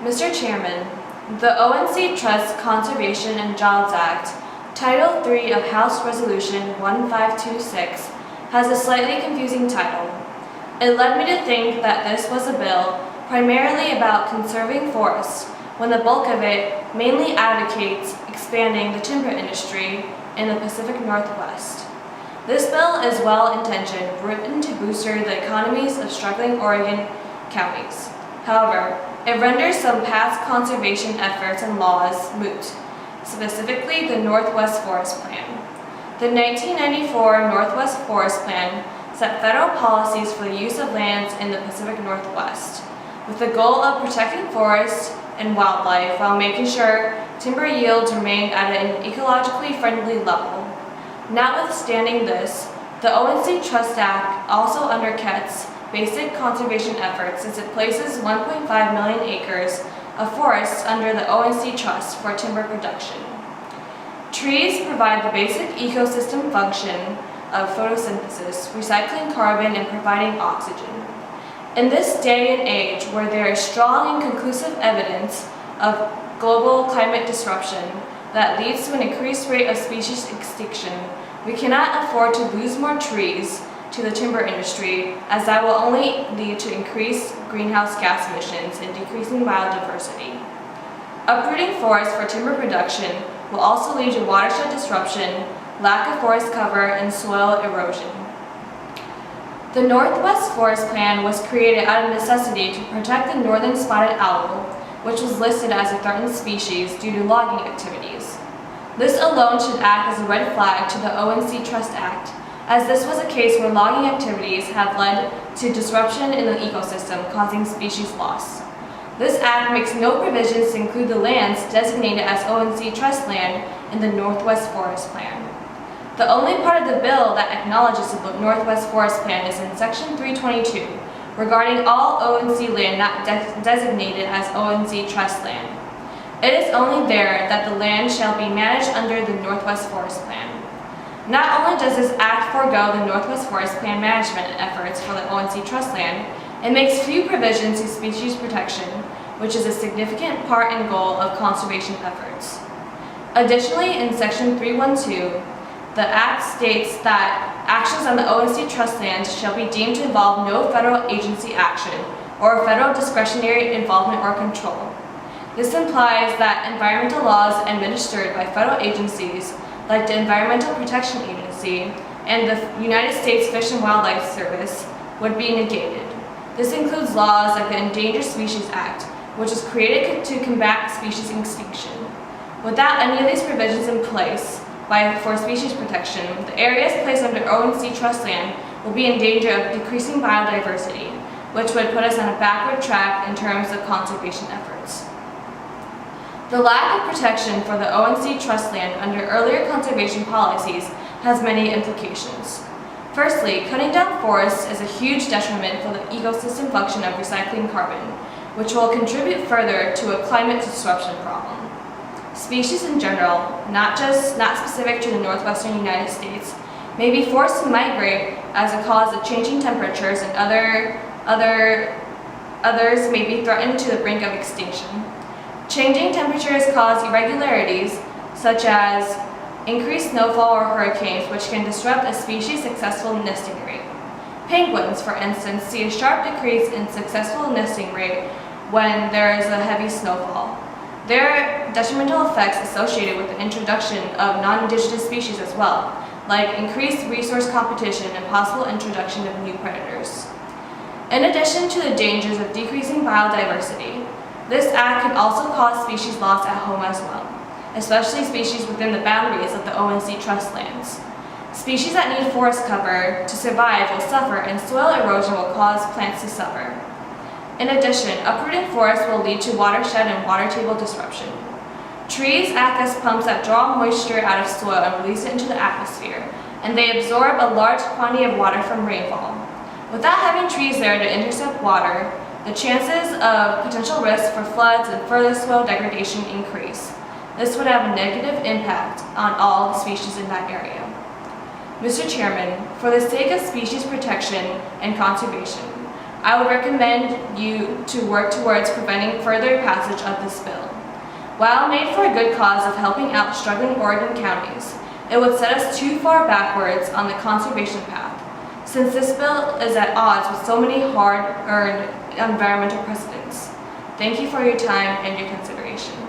Mr. Chairman, the ONC Trust Conservation and Jobs Act, Title III of House Resolution 1526, has a slightly confusing title. It led me to think that this was a bill primarily about conserving forests, when the bulk of it mainly advocates expanding the timber industry in the Pacific Northwest. This bill is well-intentioned, written to boost the economies of struggling Oregon counties. However, it renders some past conservation efforts and laws moot, specifically the Northwest Forest Plan. The 1994 Northwest Forest Plan set federal policies for the use of lands in the Pacific Northwest, with the goal of protecting forests and wildlife while making sure timber yields remained at an ecologically friendly level. Notwithstanding this, the ONC Trust Act also undercuts basic conservation efforts since it places 1.5 million acres of forests under the ONC Trust for timber production. Trees provide the basic ecosystem function of photosynthesis, recycling carbon and providing oxygen. In this day and age where there is strong and conclusive evidence of global climate disruption that leads to an increased rate of species extinction, we cannot afford to lose more trees to the timber industry, as that will only lead to increased greenhouse gas emissions and decreasing biodiversity. Uprooting forests for timber production will also lead to watershed disruption, lack of forest cover, and soil erosion. The Northwest Forest Plan was created out of necessity to protect the northern spotted owl, which was listed as a threatened species due to logging activities. This alone should act as a red flag to the ONC Trust Act, as this was a case where logging activities have led to disruption in the ecosystem, causing species loss. This act makes no provisions to include the lands designated as ONC Trust land in the Northwest Forest Plan. The only part of the bill that acknowledges the Northwest Forest Plan is in Section 322, regarding all ONC land not designated as ONC Trust land. It is only there that the land shall be managed under the Northwest Forest Plan. Not only does this act forego the Northwest Forest Plan management efforts for the ONC Trust land, it makes few provisions to species protection, which is a significant part and goal of conservation efforts. Additionally, in Section 312, the Act states that actions on the ONC Trust lands shall be deemed to involve no federal agency action or federal discretionary involvement or control. This implies that environmental laws administered by federal agencies like the Environmental Protection Agency and the United States Fish and Wildlife Service would be negated. This includes laws like the Endangered Species Act, which was created to combat species extinction. Without any of these provisions in place for species protection, the areas placed under ONC Trust land will be in danger of decreasing biodiversity, which would put us on a backward track in terms of conservation efforts. The lack of protection for the ONC Trust land under earlier conservation policies has many implications. Firstly, cutting down forests is a huge detriment for the ecosystem function of recycling carbon, which will contribute further to a climate disruption problem. Species in general, not specific to the northwestern United States, may be forced to migrate as a cause of changing temperatures, and others may be threatened to the brink of extinction. Changing temperatures cause irregularities, such as increased snowfall or hurricanes, which can disrupt a species' successful nesting rate. Penguins, for instance, see a sharp decrease in successful nesting rate when there is a heavy snowfall. There are detrimental effects associated with the introduction of non-indigenous species as well, like increased resource competition and possible introduction of new predators. In addition to the dangers of decreasing biodiversity, this act could also cause species loss at home as well, especially species within the boundaries of the ONC Trust lands. Species that need forest cover to survive will suffer, and soil erosion will cause plants to suffer. In addition, uprooting forests will lead to watershed and water table disruption. Trees act as pumps that draw moisture out of soil and release it into the atmosphere, and they absorb a large quantity of water from rainfall. Without having trees there to intercept water, the chances of potential risks for floods and further soil degradation increase. This would have a negative impact on all the species in that area. Mr. Chairman, for the sake of species protection and conservation, I would recommend you to work towards preventing further passage of this bill. While made for a good cause of helping out struggling Oregon counties, it would set us too far backwards on the conservation path, since this bill is at odds with so many hard-earned environmental precedents. Thank you for your time and your consideration.